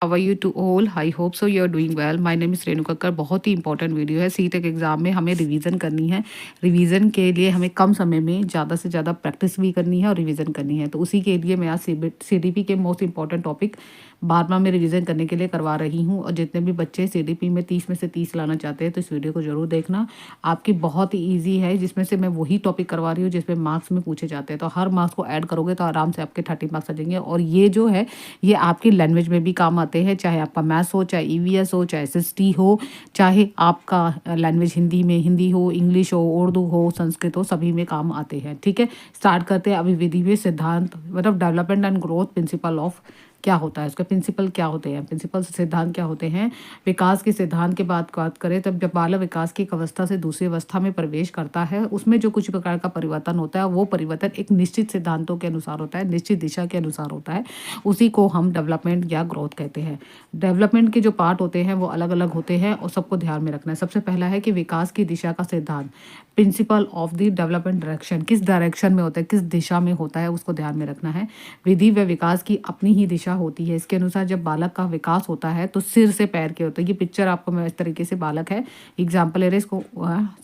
How are you to all? I hope so you are doing well. My name is Renu Kakkar. बहुत ही important video है। CTET exam में हमें revision करनी है। रिवीजन के लिए हमें कम समय में ज़्यादा से ज़्यादा प्रैक्टिस भी करनी है और रिवीजन करनी है। तो उसी के लिए मैं आज सीडीपी के मोस्ट इंपॉर्टेंट टॉपिक 12वां में रिवीजन करने के लिए करवा रही हूँ। और जितने भी बच्चे सीडीपी में 30 में से 30 लाना चाहते हैं तो इस वीडियो को ज़रूर देखना। आपकी बहुत ही ईजी है, जिसमें से मैं वही टॉपिक करवा रही हूँ जिसमें मार्क्स में पूछे जाते हैं। तो हर मार्क्स को ऐड करोगे तो आराम से आपके 30 मार्क्स आ जाएंगे। और ये जो है ये आपकी लैंग्वेज में भी काम आते हैं, चाहे आपका मैथ्स हो, चाहे ईवीएस हो, चाहे एसएसटी हो, चाहे आपका लैंग्वेज हिंदी में हिंदी हो, इंग्लिश हो, उर्दू हो, संस्कृत हो, सभी में काम आते हैं। ठीक है, स्टार्ट करते हैं। अभिविधि में सिद्धांत मतलब development and growth principle of क्या होता है, उसके प्रिंसिपल क्या होते हैं, प्रिंसिपल सिद्धांत क्या होते हैं। विकास के सिद्धांत के बात करें तब जब बालक विकास की एक अवस्था से दूसरी अवस्था में प्रवेश करता है, उसमें जो कुछ प्रकार का परिवर्तन होता है वो परिवर्तन एक निश्चित सिद्धांतों के अनुसार होता है, निश्चित दिशा के अनुसार होता है। उसी को हम डेवलपमेंट या ग्रोथ कहते हैं। डेवलपमेंट के जो पार्ट होते हैं वो अलग अलग होते हैं और सबको ध्यान में रखना है। सबसे पहला है कि विकास की दिशा का सिद्धांत, principle of the development direction, किस डायरेक्शन में होता है, किस दिशा में होता है, उसको ध्यान में रखना है। विधि व विकास की अपनी ही दिशा होती है। इसके अनुसार जब बालक का विकास होता है तो सिर से पैर के होता है। ये पिक्चर आपको मैं इस तरीके से बालक है, एग्जाम्पल ले रहे इसको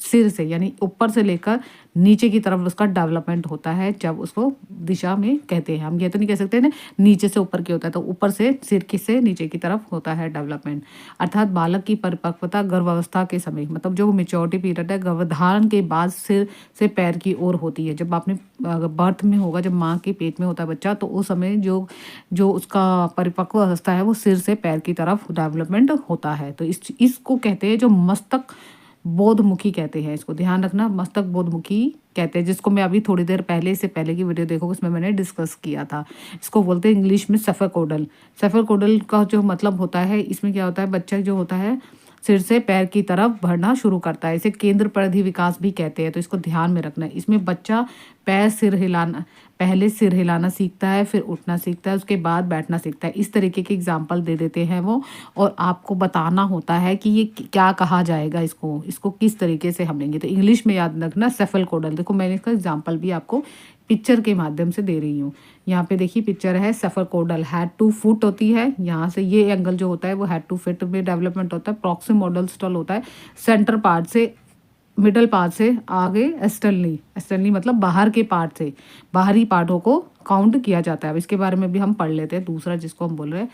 सिर से यानी ऊपर से लेकर नीचे की तरफ उसका डेवलपमेंट होता है। जब उसको दिशा में कहते हैं, हम ये तो नहीं कह सकते ना नीचे से ऊपर की होता है, तो ऊपर से सिर की से नीचे की तरफ होता है डेवलपमेंट। अर्थात बालक की परिपक्वता गर्भावस्था के समय मतलब जो मेच्योरिटी पीरियड है गर्भधारण के बाद सिर से पैर की ओर होती है। जब आपने बर्थ में होगा, जब माँ के पेट में होता है बच्चा, तो उस समय जो जो उसका परिपक्व अवस्था है वो सिर से पैर की तरफ डेवलपमेंट होता है। तो इसको कहते हैं जो मस्तक बोधमुखी कहते हैं। इसको ध्यान रखना, मस्तक बोधमुखी कहते हैं, जिसको मैं अभी थोड़ी देर पहले से पहले की वीडियो देखोगे उसमें मैंने डिस्कस किया था। इसको बोलते हैं इंग्लिश में सेफरकोडल। सेफरकोडल का जो मतलब होता है, इसमें क्या होता है, बच्चा जो होता है सिर से पैर की तरफ बढ़ना शुरू करता है। इसे केंद्र परिधि विकास भी कहते हैं। तो इसको ध्यान में रखना है। इसमें बच्चा पैर सिर हिलाना, पहले सिर हिलाना सीखता है, फिर उठना सीखता है, उसके बाद बैठना सीखता है। इस तरीके के एग्जाम्पल दे देते हैं वो, और आपको बताना होता है कि ये क्या कहा जाएगा, इसको इसको किस तरीके से हम लेंगे। तो इंग्लिश में याद रखना सेफलकोडल। देखो मैंने इसका एग्जाम्पल भी आपको पिक्चर के माध्यम से दे रही हूँ। यहाँ पे देखिए पिक्चर है, सेफरकोडल हेड टू फुट होती है। यहाँ से ये एंगल जो होता है वो हेड टू फुट में डेवलपमेंट होता है। प्रॉक्सिमोडल स्टल होता है सेंटर पार्ट से, मिडल पार्ट से आगे एस्टर्नली, एस्टर्नली मतलब बाहर के पार्ट से, बाहरी पार्टों को काउंट किया जाता है। अब इसके बारे में भी हम पढ़ लेते हैं। दूसरा जिसको हम बोल रहे हैं,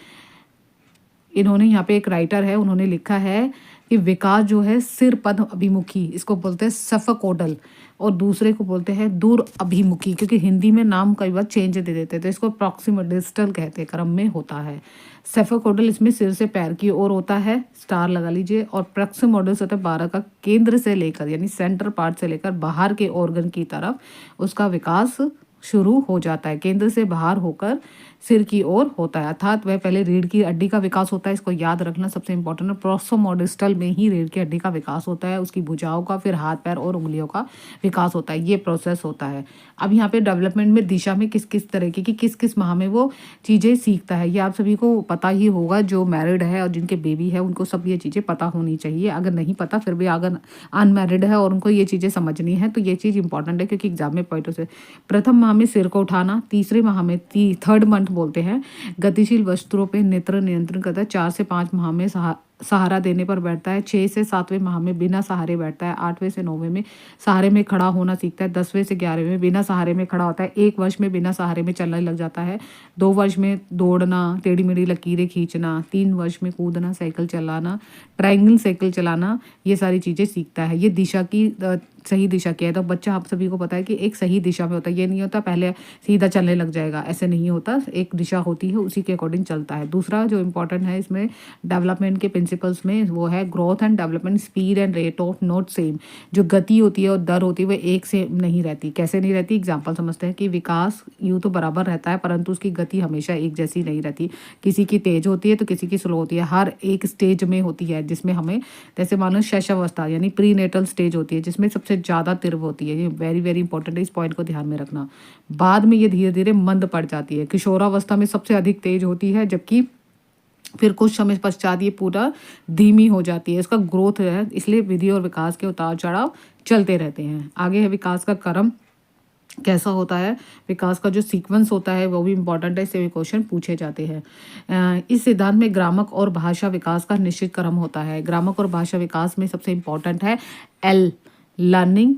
इन्होंने यहाँ पे एक राइटर है, उन्होंने लिखा है कि विकास जो है सिर पद अभिमुखी, इसको बोलते हैं सफकोडल, और दूसरे को बोलते हैं दूर अभिमुखी, क्योंकि हिंदी में नाम कई बार चेंज दे देते हैं। तो इसको प्रॉक्सिमोडिस्टल कहते हैं, क्रम में होता है। सेफकोडल इसमें सिर से पैर की ओर होता है, स्टार लगा लीजिए। और प्रॉक्सिमोडिस होता है बारह का केंद्र से लेकर यानी सेंटर पार्ट से लेकर बाहर के ऑर्गन की तरफ उसका विकास शुरू हो जाता है। केंद्र से बाहर होकर सिर की ओर होता है, अर्थात वह पहले रीढ़ की हड्डी का विकास होता है। इसको याद रखना सबसे इंपॉर्टेंट है। प्रोक्सोमोडिस्टल में ही रीढ़ की हड्डी का विकास होता है, उसकी भुजाओं का, फिर हाथ पैर और उंगलियों का विकास होता है। ये प्रोसेस होता है। अब यहाँ पे डेवलपमेंट में दिशा में किस किस तरीके की किस किस माह में वो चीज़ें सीखता है, ये आप सभी को पता ही होगा। जो मैरिड है और जिनके बेबी है उनको सब ये चीज़ें पता होनी चाहिए। अगर नहीं पता फिर भी अगर अनमैरिड है और उनको ये चीज़ें समझनी है तो ये चीज़ इंपॉर्टेंट है, क्योंकि एग्जाम में पॉइंट से प्रथम माह में सिर को उठाना, तीसरे माह में थर्ड मंथ बोलते हैं गतिशील वस्तुओं पे नेत्र नियंत्रण करता है, 4 से 5 माह में सहारा देने पर बैठता है, 6 से 7वें माह में बिना सहारे बैठता है, 8वें से 9वें में सहारे में खड़ा होना सीखता है, 10वें से 11वें में बिना सहारे में खड़ा होता है, 1 वर्ष में बिना सहारे में चलने लग जाता है, 2 वर्ष में दौड़ना, टेढ़ी मेढ़ी लकीरें खींचना, 3 वर्ष में कूदना, साइकिल चलाना, ट्रायंगल साइकिल चलाना, ये सारी चीज़ें सीखता है। ये दिशा की सही दिशा क्या है, तो बच्चा आप सभी को पता है कि एक सही दिशा में होता है। ये नहीं होता पहले सीधा चलने लग जाएगा, ऐसे नहीं होता। एक दिशा होती है, उसी के अकॉर्डिंग चलता है। दूसरा जो इंपॉर्टेंट है इसमें डेवलपमेंट के प्रिंसिपल्स में वो है growth and development speed and rate of not same. जो गति होती है और दर होती है वो एक से नहीं रहती। कैसे नहीं रहती, एग्जाम्पल समझते हैं कि विकास यूँ तो बराबर रहता है परंतु उसकी गति हमेशा एक जैसी नहीं रहती। किसी की तेज होती है तो किसी की स्लो होती है। हर एक स्टेज में होती है, जिसमें हमें जैसे मानो शैशवावस्था यानी प्री नेटल स्टेज होती है जिसमें सबसे ज़्यादा तीव्र होती है। ये वेरी वेरी इंपॉर्टेंट है, इस पॉइंट को ध्यान में रखना। बाद में ये धीरे धीरे मंद पड़ जाती है। किशोरावस्था में सबसे अधिक तेज होती है, जबकि फिर कुछ समय पश्चात ये पूरा धीमी हो जाती है। इसका ग्रोथ है, इसलिए विधि और विकास के उतार चढ़ाव चलते रहते हैं। आगे है विकास का क्रम। कैसा होता है, विकास का जो सीक्वेंस होता है वो भी इम्पोर्टेंट है, इससे भी क्वेश्चन पूछे जाते हैं। इस सिद्धांत में ग्रामक और भाषा विकास का निश्चित क्रम होता है। ग्रामक और भाषा विकास में सबसे इम्पोर्टेंट है L, learning,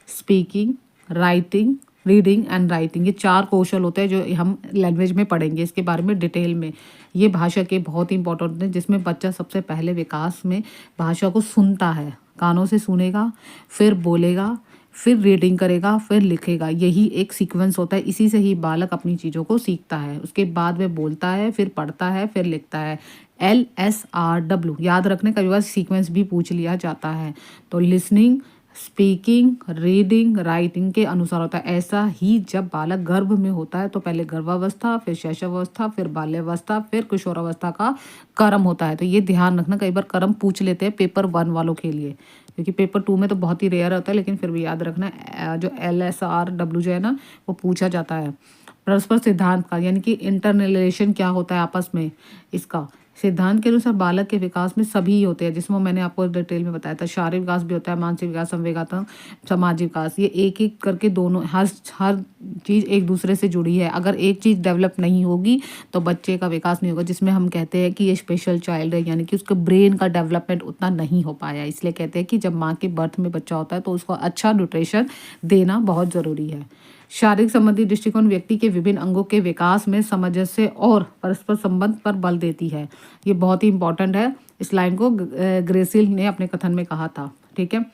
speaking, writing, reading and writing. ये 4 कौशल होते हैं जो हम लैंग्वेज में पढ़ेंगे, इसके बारे में डिटेल में। ये भाषा के बहुत ही इंपॉर्टेंट है, जिसमें बच्चा सबसे पहले विकास में भाषा को सुनता है, कानों से सुनेगा, फिर बोलेगा, फिर रीडिंग करेगा, फिर लिखेगा। यही एक सीक्वेंस होता है, इसी से ही बालक अपनी चीज़ों को सीखता है। उसके बाद वह बोलता है, फिर पढ़ता है, फिर लिखता है। LSRW याद रखने का बार सीक्वेंस भी पूछ लिया जाता है। तो लिसनिंग, स्पीकिंग, रीडिंग, राइटिंग के अनुसार होता है। ऐसा ही जब बालक गर्भ में होता है तो पहले गर्भावस्था, फिर शैशवावस्था, फिर बाल्यावस्था, फिर किशोरावस्था का क्रम होता है। तो ये ध्यान रखना, कई बार क्रम पूछ लेते हैं पेपर 1 वालों के लिए, क्योंकि पेपर 2 में तो बहुत ही रेयर होता है, लेकिन फिर भी याद रखना जो LSRW जो है ना वो पूछा जाता है। परस्पर सिद्धांत का यानी कि इंटररिलेशन क्या होता है आपस में, इसका सिद्धांत के अनुसार बालक के विकास में सभी होते हैं, जिसमें मैंने आपको डिटेल में बताया था। शारीरिक विकास भी होता है, मानसिक विकास, संवेगात्मक, सामाजिक विकास। ये एक एक करके दोनों हर चीज़ एक दूसरे से जुड़ी है। अगर एक चीज़ डेवलप नहीं होगी तो बच्चे का विकास नहीं होगा, जिसमें हम कहते हैं कि ये स्पेशल चाइल्ड है, यानी कि उसके ब्रेन का डेवलपमेंट उतना नहीं हो पाया। इसलिए कहते हैं कि जब माँ के बर्थ में बच्चा होता है तो उसको अच्छा न्यूट्रिशन देना बहुत ज़रूरी है। शारीरिक संबंधी दृष्टिकोण व्यक्ति के विभिन्न अंगों के विकास में सामंजस्य और परस्पर संबंध पर बल देती है। ये बहुत ही इंपॉर्टेंट है। इस लाइन को ग्रेसिल ने अपने कथन में कहा था। ठीक है,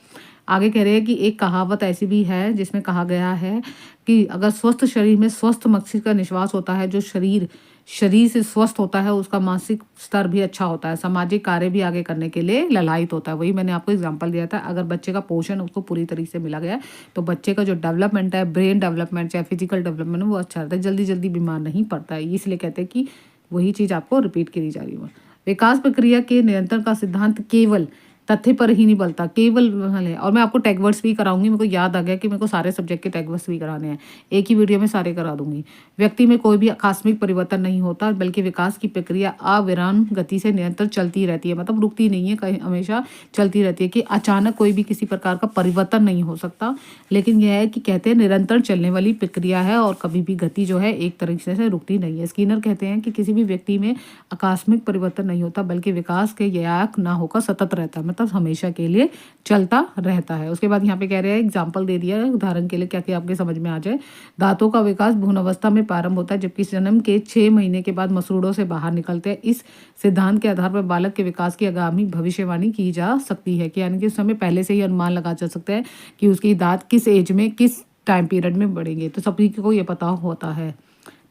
आगे कह रहे हैं कि एक कहावत ऐसी भी है जिसमें कहा गया है कि अगर स्वस्थ शरीर में स्वस्थ मस्तिष्क का निश्वास होता है, जो शरीर से स्वस्थ होता है उसका मानसिक स्तर भी अच्छा होता है, सामाजिक कार्य भी आगे करने के लिए ललायित होता है। वही मैंने आपको एग्जांपल दिया था। अगर बच्चे का पोषण उसको पूरी तरीके से मिला गया है तो बच्चे का जो डेवलपमेंट है, ब्रेन डेवलपमेंट चाहे फिजिकल डेवलपमेंट है, वो अच्छा रहता है, जल्दी जल्दी बीमार नहीं पड़ता है। इसलिए कहते हैं कि वही चीज़ आपको रिपीट करी जा रही है। विकास प्रक्रिया के निरंतर का सिद्धांत केवल तथ्य पर ही नहीं बलता, केवल है। और मैं आपको टैग वर्ड्स भी कराऊंगी। मेरे को याद आ गया कि मेरे को सारे सब्जेक्ट के टैग वर्ड्स भी कराने हैं, एक ही वीडियो में सारे करा दूंगी। व्यक्ति में कोई भी आकस्मिक परिवर्तन नहीं होता, बल्कि विकास की प्रक्रिया अविराम गति से निरंतर चलती रहती है, मतलब रुकती नहीं है, कहीं हमेशा चलती रहती है। कि अचानक कोई भी किसी प्रकार का परिवर्तन नहीं हो सकता, लेकिन यह है कि कहते हैं निरंतर चलने वाली प्रक्रिया है और कभी भी गति जो है एक तरीके से रुकती नहीं है। स्किनर कहते हैं कि किसी भी व्यक्ति में आकस्मिक परिवर्तन नहीं होता, बल्कि विकास के याक ना होकर सतत रहता है, मतलब हमेशा के लिए चलता रहता है। उसके बाद यहाँ पे कह रहे हैं, एग्जाम्पल दे दिया है उदाहरण के लिए, क्या कि आपके समझ में आ जाए। दांतों का विकास भ्रूण अवस्था में प्रारंभ होता है, जबकि जन्म के 6 महीने के बाद मसूड़ों से बाहर निकलते हैं। इस सिद्धांत के आधार पर बालक के विकास की आगामी भविष्यवाणी की जा सकती है, कि यानी कि उस समय पहले से ही अनुमान लगा जा सकता है कि उसकी दांत किस एज में, किस टाइम पीरियड में बढ़ेंगे। तो सभी को ये पता होता है।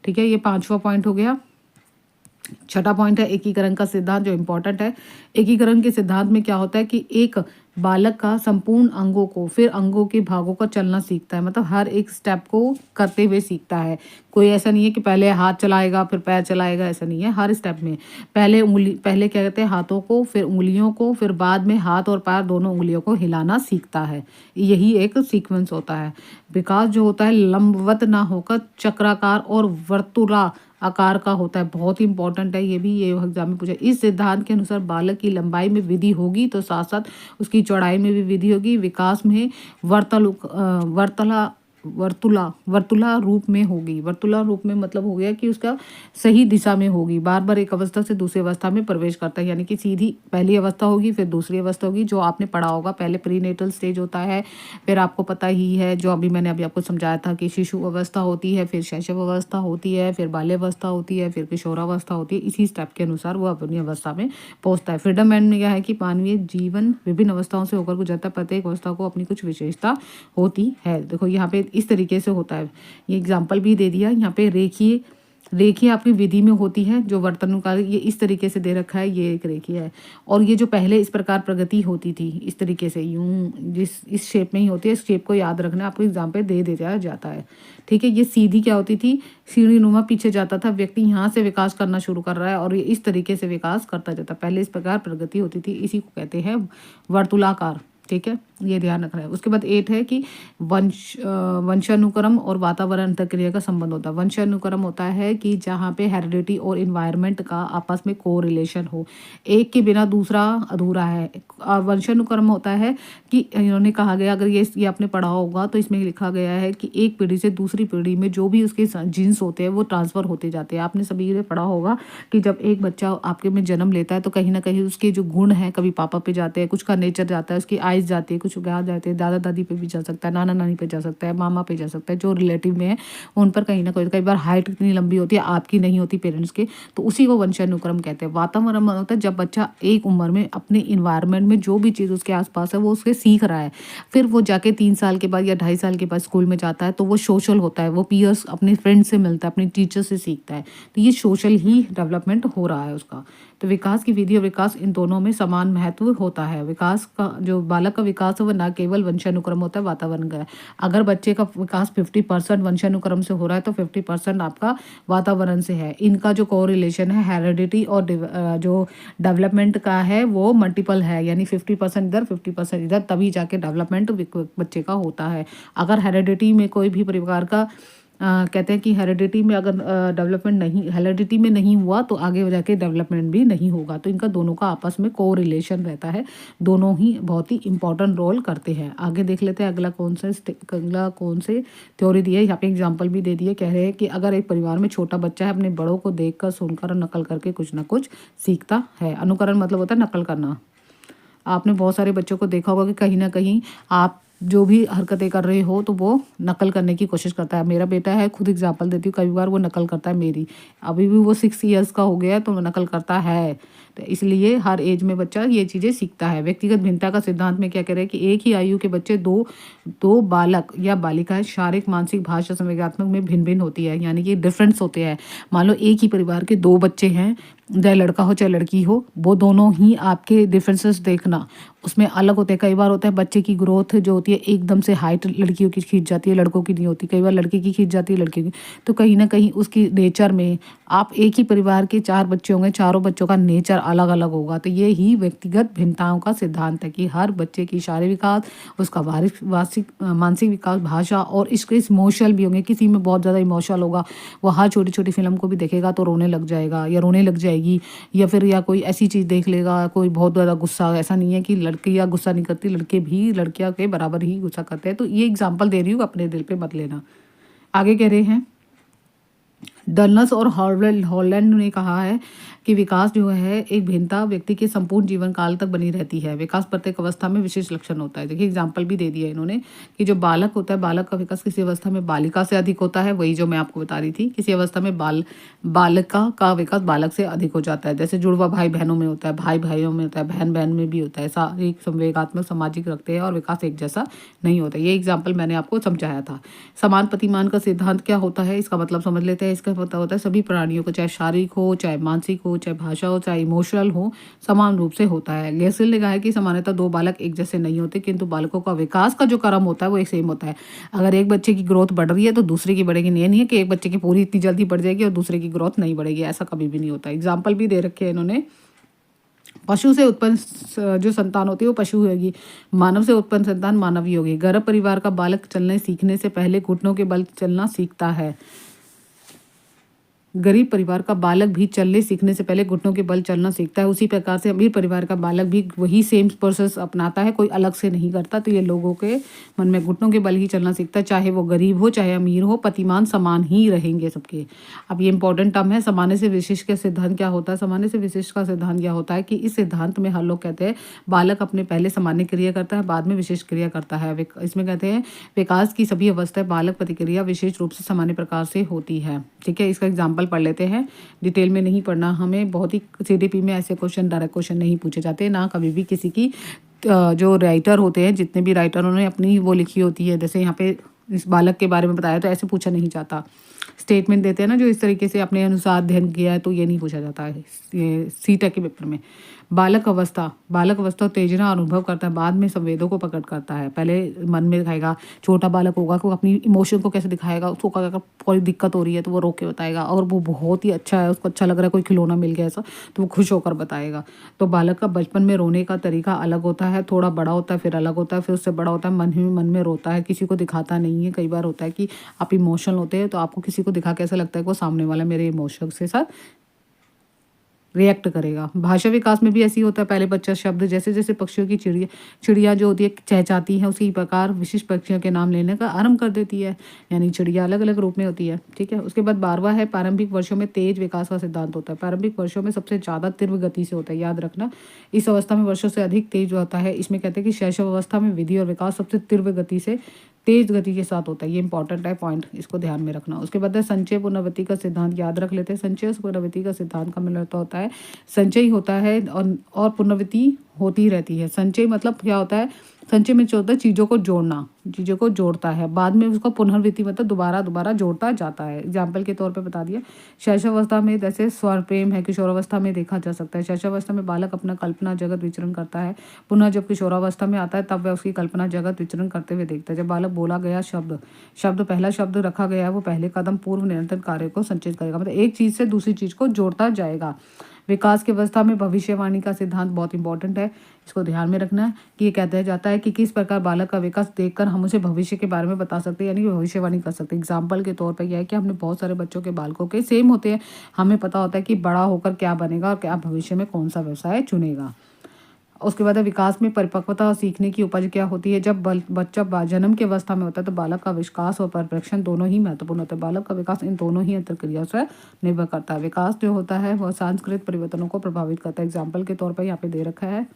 ठीक है, ये 5वां पॉइंट हो गया। छठा पॉइंट है एकीकरण का सिद्धांत, जो इम्पोर्टेंट है। एकीकरण के सिद्धांत में क्या होता है कि एक बालक का संपूर्ण अंगों को, फिर अंगों के भागों का चलना सीखता है, मतलब हर एक स्टेप को करते हुए सीखता है। कोई ऐसा नहीं है कि पहले हाथ चलाएगा फिर पैर चलाएगा, ऐसा नहीं है। हर स्टेप में पहले क्या कहते हैं, हाथों को, फिर उंगलियों को, फिर बाद में हाथ और पैर दोनों उंगलियों को हिलाना सीखता है। यही एक सीक्वेंस होता है। विकास जो होता है लंबवत ना होकर चक्राकार और वर्तुला आकार का होता है। बहुत ही इंपॉर्टेंट है ये भी, ये एग्जाम में पूछा। इस सिद्धांत के अनुसार बालक की लंबाई में वृद्धि होगी तो साथ साथ उसकी चौड़ाई में भी वृद्धि होगी। विकास में वर्तुला रूप में होगी। वर्तुला रूप में मतलब हो गया कि उसका सही दिशा में होगी, बार बार एक अवस्था से दूसरी अवस्था में प्रवेश करता है, यानी कि सीधी पहली अवस्था होगी फिर दूसरी अवस्था होगी, जो आपने पढ़ा होगा। पहले प्रीनेटल स्टेज होता है, फिर आपको पता ही है जो अभी आपको समझाया था कि शिशु अवस्था होती है, फिर शैशव अवस्था होती है, फिर बाल्यावस्था होती है, फिर किशोरावस्था होती है। इसी स्टेप के अनुसार वो अपनी अवस्था में पहुंचता है। फ्रीडम एंड में क्या है कि मानवीय जीवन विभिन्न अवस्थाओं से होकर गुजरता है, प्रत्येक अवस्था को अपनी कुछ विशेषता होती है। देखो यहाँ पे इस तरीके से होता है, ये एग्जाम्पल भी दे दिया। यहाँ पे रेखीय आपकी विधि में होती है, जो वर्तनुकाल ये इस तरीके से दे रखा है, ये एक रेखीय है। और ये जो पहले इस प्रकार प्रगति होती थी इस तरीके से, यूं इस शेप में ही होती है। इस शेप को याद रखना, आपको एग्जाम पे दे दिया जाता है। ठीक है, ये सीधी क्या होती थी, सीढ़ी नुमा पीछे जाता था। व्यक्ति यहाँ से विकास करना शुरू कर रहा है और ये इस तरीके से विकास करता जाता। पहले इस प्रकार प्रगति होती थी, इसी को कहते हैं वर्तुलाकार। ठीक है। ये ध्यान रखना है। उसके बाद 8 है कि वंशानुक्रम और वातावरण अंतःक्रिया का संबंध होता है। वंशानुक्रम होता है कि जहाँ पे हेरिडिटी और एनवायरनमेंट का आपस में कोरिलेशन हो, एक के बिना दूसरा अधूरा है। और वंशानुक्रम होता है कि इन्होंने कहा गया, अगर ये आपने पढ़ा होगा तो इसमें लिखा गया है कि एक पीढ़ी से दूसरी पीढ़ी में जो भी उसके जीन्स होते हैं वो ट्रांसफ़र होते जाते हैं। आपने सभी ने पढ़ा होगा कि जब एक बच्चा आपके में जन्म लेता है तो कहीं न कहीं उसके जो गुण हैं कभी पापा पे जाते हैं, कुछ का नेचर जाता है, उसकी आइज़ जाती है, कुछ कहा जाते हैं, दादा-दादी पे भी जा सकता है, नाना-नानी पे जा सकता है, मामा पे जा सकता है, जो रिलेटिव में है उन पर कहीं न कहीं। कई बार हाइट इतनी लंबी होती है, आपकी नहीं होती पेरेंट्स की, तो उसी को वंशानुक्रम कहते हैं। वातावरण होता है जब बच्चा एक उम्र में अपने एनवायरनमेंट में जो भी चीज़ उसके आस-पास है वो उसके सीख रहा है। फिर वो जाके 3 साल के बाद या 2.5 साल के बाद स्कूल में जाता है तो वो सोशल होता है, वो पीयर्स अपने फ्रेंड से मिलता है, अपने टीचर से सीखता है। तो ये सोशल ही डेवलपमेंट हो रहा है उसका। तो विकास की विधि और विकास इन दोनों में समान महत्व होता है। विकास का जो बालक का विकास है वो ना केवल वंशानुक्रम होता है, वातावरण का है। अगर बच्चे का विकास 50% वंशानुक्रम से हो रहा है तो 50% आपका वातावरण से है। इनका जो कोरिलेशन है हेरिडिटी और जो डेवलपमेंट का है वो मल्टीपल है, यानी 50% इधर 50% इधर, तभी जाके डेवलपमेंट बच्चे का होता है। अगर हेरिडिटी में कोई भी प्रकार का कहते हैं कि हेरिडिटी में अगर डेवलपमेंट नहीं, हेरिडिटी में नहीं हुआ तो आगे जाके डेवलपमेंट भी नहीं होगा। तो इनका दोनों का आपस में कोरिलेशन रहता है, दोनों ही बहुत ही इंपॉर्टेंट रोल करते हैं। आगे देख लेते हैं अगला कौन से थ्योरी दी है। यहाँ पे एग्जांपल भी दे दिए, कह रहे हैं कि अगर एक परिवार में छोटा बच्चा है अपने बड़ों को देखकर, सुनकर और नकल करके कुछ ना कुछ सीखता है। अनुकरण मतलब होता है नकल करना। आपने बहुत सारे बच्चों को देखा होगा कि कहीं न कहीं आप जो भी हरकतें कर रहे हो तो वो नकल करने की कोशिश करता है। मेरा बेटा है, खुद एग्ज़ाम्पल देती हूँ, कई बार वो नकल करता है मेरी। अभी भी वो 6 इयर्स का हो गया है तो वो नकल करता है। तो इसलिए हर एज में बच्चा ये चीज़ें सीखता है। व्यक्तिगत भिन्नता का सिद्धांत में क्या कह रहे हैं कि एक ही आयु के बच्चे दो बालक या बालिकाएँ शारीरिक, मानसिक, भाषा, संवेगात्मक में भिन्न-भिन्न होती है, यानी कि डिफरेंस होते हैं। मान लो एक ही परिवार के 2 बच्चे हैं, चाहे लड़का हो चाहे लड़की हो, वो दोनों ही आपके डिफरेंसेस देखना उसमें अलग होते हैं। कई बार होता है बच्चे की ग्रोथ जो होती है एकदम से हाइट लड़कियों की खींच जाती है, लड़कों की नहीं होती। कई बार लड़के की खींच जाती है, लड़के की। तो कहीं न कहीं उसकी नेचर में, आप एक ही परिवार के 4 बच्चे होंगे, चारों बच्चों का नेचर अलग-अलग होगा। तो ये ही व्यक्तिगत भिन्नताओं का सिद्धांत है कि हर बच्चे की शारीरिक विकास, उसका मानसिक विकास, भाषा और इसके इमोशनल भी होंगे। किसी में बहुत ज़्यादा इमोशनल होगा, वो हर छोटी-छोटी फ़िल्म को भी देखेगा तो रोने लग जाएगा या रोने लग जाएगी, या फिर या कोई ऐसी चीज़ देख लेगा, कोई बहुत ज़्यादा गुस्सा। ऐसा नहीं है कि लड़कियाँ गुस्सा नहीं करती, लड़के भी लड़कियों के बराबर ही गुस्सा करते हैं। तो ये एग्ज़ाम्पल दे रही हूँ, अपने दिल पे मत लेना। आगे कह रहे हैं, डलनस और हॉलैंड ने कहा है कि विकास जो है एक भिन्नता व्यक्ति के संपूर्ण जीवन काल तक बनी रहती है। विकास प्रत्येक अवस्था में विशेष लक्षण होता है। देखिए एग्जाम्पल भी दे दिया इन्होंने कि जो बालक होता है, बालक का विकास किसी अवस्था में बालिका से अधिक होता है, वही जो मैं आपको बता रही थी। किसी अवस्था में बालिका का विकास बालक से अधिक हो जाता है। जैसे जुड़वा भाई बहनों में होता है, भाई भाइयों में होता है, बहन बहन में भी होता है। शारीरिक, संवेगात्मक, सामाजिक रखते हैं और विकास एक जैसा नहीं होता। ये एग्जाम्पल मैंने आपको समझाया था। समान प्रतिमान का सिद्धांत क्या होता है, इसका मतलब समझ लेते हैं। इसका पता होता है सभी प्राणियों को, चाहे शारीरिक हो, चाहे मानसिक हो, चाहे भाषा हो, चाहे इमोशनल हो, समान रूप से होता है। गेसेल ने कहा है कि सामान्यतः 2 बालक एक जैसे नहीं होते, किंतु बालकों का विकास का जो क्रम होता है वो एक सेम होता है। अगर एक बच्चे की ग्रोथ बढ़ रही है तो दूसरे की बढ़ेगी नहीं। ये नहीं है कि एक बच्चे की पूरी इतनी जल्दी बढ़ जाएगी और दूसरे की ग्रोथ नहीं बढ़ेगी, ऐसा कभी भी नहीं होता। एग्जाम्पल भी दे रखे हैं इन्होंने। पशु से उत्पन्न जो संतान होती है वो पशु होगी, मानव से उत्पन्न संतान मानव ही होगी। गर्भ परिवार का बालक चलने सीखने से पहले घुटनों के बल चलना सीखता है। गरीब परिवार का बालक भी चलने सीखने से पहले घुटनों के बल चलना सीखता है। उसी प्रकार से अमीर परिवार का बालक भी वही सेम प्रोसेस अपनाता है, कोई अलग से नहीं करता। तो ये लोगों के मन में घुटनों के बल ही चलना सीखता है, चाहे वो गरीब हो चाहे अमीर हो, प्रतिमान समान ही रहेंगे सबके। अब ये इंपॉर्टेंट टर्म है, सामान्य से विशिष्ट का सिद्धांत क्या होता है। सामान्य से विशिष्ट का सिद्धांत क्या होता है कि इस सिद्धांत में हर लोग कहते हैं बालक अपने पहले सामान्य क्रिया करता है, बाद में विशेष क्रिया करता है। इसमें कहते हैं विकास की सभी अवस्थाएं बालक प्रतिक्रिया विशेष रूप से सामान्य प्रकार से होती है। ठीक है, इसका एग्जाम्पल पढ़ लेते हैं। डिटेल में नहीं पढ़ना हमें, बहुत ही सीडीपी में ऐसे क्वेश्चन, डायरेक्ट क्वेश्चन नहीं पूछे जाते ना कभी भी। किसी की जो राइटर होते हैं, जितने भी राइटरों ने अपनी वो लिखी होती है, जैसे यहाँ पे इस बालक के बारे में बताया तो ऐसे पूछा नहीं जाता। स्टेटमेंट देते हैं ना जो इस तरीके से अपने अनुसार अध्ययन किया है, तो ये नहीं पूछा जाता है ये सीटेट के पेपर में। बालक अवस्था उत्तेजना अनुभव करता है, बाद में संवेदों को प्रकट करता है। पहले मन में दिखाएगा, छोटा बालक होगा वो अपनी इमोशन को कैसे दिखाएगा, उसको अगर कोई दिक्कत हो रही है तो वो रो के बताएगा, और वो बहुत ही अच्छा है, उसको अच्छा लग रहा है, कोई खिलौना मिल गया ऐसा, तो वो खुश होकर बताएगा। तो बालक का बचपन में रोने का तरीका अलग होता है, थोड़ा बड़ा होता है फिर अलग होता है, फिर उससे बड़ा होता है मन में रोता है, किसी को दिखाता नहीं है। कई बार होता है कि आप इमोशनल होते हैं तो आपको किसी को दिखा के ऐसा लगता है कि वो सामने वाला मेरे इमोशंस के साथ रिएक्ट करेगा। भाषा विकास में भी ऐसी होता है, पहले बच्चा शब्द जैसे जैसे पक्षियों की चिड़िया जो होती है चहचाती है, उसी प्रकार विशिष्ट पक्षियों के नाम लेने का आरंभ कर देती है, यानी चिड़िया अलग अलग रूप में होती है। ठीक है, उसके बाद 12वां है प्रारंभिक वर्षों में तेज विकास का सिद्धांत होता है। प्रारंभिक वर्षों में सबसे ज़्यादा तीव्र गति से होता है, याद रखना। इस अवस्था में वर्षों से अधिक तेज होता है। इसमें कहते हैं कि शैशव अवस्था में विधि और विकास सबसे तीव्र गति से तेज गति के साथ होता है। ये इंपॉर्टेंट है पॉइंट, इसको ध्यान में रखना। उसके बाद है संचय पुनरावृत्ति का सिद्धांत, याद रख लेते हैं। संचय पुनरावृत्ति का सिद्धांत का मतलब होता है संचय होता है और पुनरावृत्ति होती रहती है। संचय मतलब क्या होता है, संचय में जो होता है चीज़ों को जोड़ना, चीज़ों को जोड़ता है, बाद में उसका पुनरावृत्ति मतलब दोबारा जोड़ता जाता है। एग्जाम्पल के तौर पे बता दिया, शैशवावस्था में जैसे स्वर प्रेम है, किशोरावस्था में देखा जा सकता है। शैशवावस्था में बालक अपना कल्पना जगत विचरण करता है, पुनः जब किशोरावस्था में आता है तब वह उसकी कल्पना जगत विचरण करते हुए देखता है। जब बालक बोला गया शब्द पहला शब्द रखा गया है, वो पहले कदम पूर्व निरंतर कार्य को संचित करेगा, मतलब एक चीज़ से दूसरी चीज़ को जोड़ता जाएगा। विकास की अवस्था में भविष्यवाणी का सिद्धांत बहुत इंपॉर्टेंट है, इसको ध्यान में रखना है कि ये कहते जाता है कि किस प्रकार बालक का विकास देखकर हम उसे भविष्य के बारे में बता सकते हैं, यानी कि भविष्यवाणी कर सकते हैं। एग्जाम्पल के तौर पर यह है कि हमने बहुत सारे बच्चों के बालकों के सेम होते हैं, हमें पता होता है कि बड़ा होकर क्या बनेगा और क्या भविष्य में कौन सा व्यवसाय चुनेगा। उसके बाद विकास में परिपक्वता और सीखने की उपज क्या होती है। जब बच्चा जन्म की अवस्था में होता है तो बालक का विकास और परिप्रेक्षण दोनों ही महत्वपूर्ण होता है। बालक का विकास इन दोनों ही अंतर्क्रिया से निर्भर करता है। विकास जो होता है वह सांस्कृतिक परिवर्तनों को प्रभावित करता है। एग्जाम्पल के तौर पर यहाँ पे दे रखा है,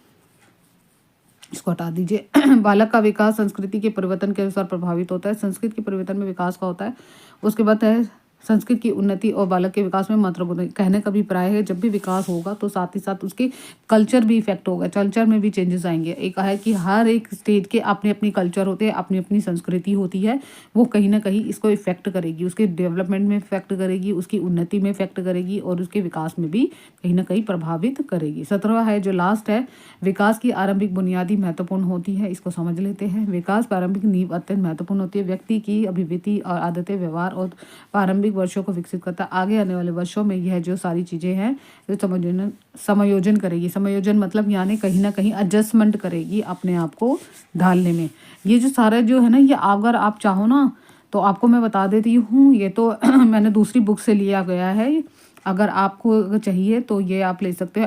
इसको हटा दीजिए। बालक का विकास संस्कृति के परिवर्तन के अनुसार प्रभावित होता है। संस्कृति के परिवर्तन में विकास का होता है। उसके बाद है संस्कृत की उन्नति और बालक के विकास में महत्वपूर्ण। कहने का अभिप्राय है जब भी विकास होगा तो साथ ही साथ उसके कल्चर भी इफेक्ट होगा, कल्चर में भी चेंजेस आएंगे। एक है कि हर एक स्टेट के अपने अपनी कल्चर होते हैं, अपनी अपनी संस्कृति होती है, वो कहीं ना कहीं इसको इफेक्ट करेगी, उसके डेवलपमेंट में इफेक्ट करेगी, उसकी उन्नति में इफेक्ट करेगी और उसके विकास में भी कहीं ना कहीं प्रभावित करेगी। 17वां है जो लास्ट है, विकास की आरंभिक बुनियादी महत्वपूर्ण होती है, इसको समझ लेते हैं। विकास प्रारंभिक नींव अत्यंत महत्वपूर्ण होती है, व्यक्ति की अभिवृत्ति और आदतें व्यवहार और प्रारंभिक वर्षों को विकसित करता है। आगे आने वाले वर्षों में यह जो सारी चीज़ें हैं जो समायोजन करेगी। समायोजन मतलब यानी कहीं ना कहीं एडजस्टमेंट करेगी अपने आप को ढालने में। ये जो सारा जो है ना, ये अगर आप चाहो ना तो आपको मैं बता देती हूँ, ये तो मैंने दूसरी बुक से लिया गया है। अगर आपको अगर चाहिए तो ये आप ले सकते हो,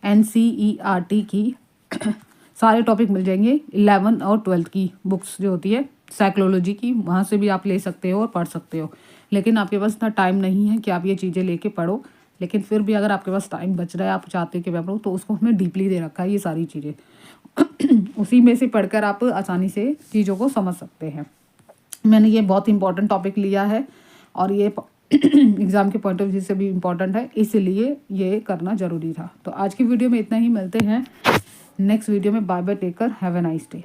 NCERT की सारे टॉपिक मिल जाएंगे। 11 और 12 की बुक्स जो होती है साइकोलॉजी की, वहाँ से भी आप ले सकते हो और पढ़ सकते हो। लेकिन आपके पास इतना टाइम नहीं है कि आप ये चीज़ें लेके पढ़ो, लेकिन फिर भी अगर आपके पास टाइम बच रहा है, आप चाहते हो कि मैं पढ़ूँ, तो उसको हमें डीपली दे रखा है ये सारी चीज़ें। उसी में से पढ़कर आप आसानी से चीज़ों को समझ सकते हैं। मैंने ये बहुत इंपॉर्टेंट टॉपिक लिया है और ये एग्ज़ाम के पॉइंट ऑफ व्यू से भी इम्पॉर्टेंट है, इसलिए ये करना ज़रूरी था। तो आज की वीडियो में इतना ही, मिलते हैं नेक्स्ट वीडियो में। Bye bye, take care, have a nice day.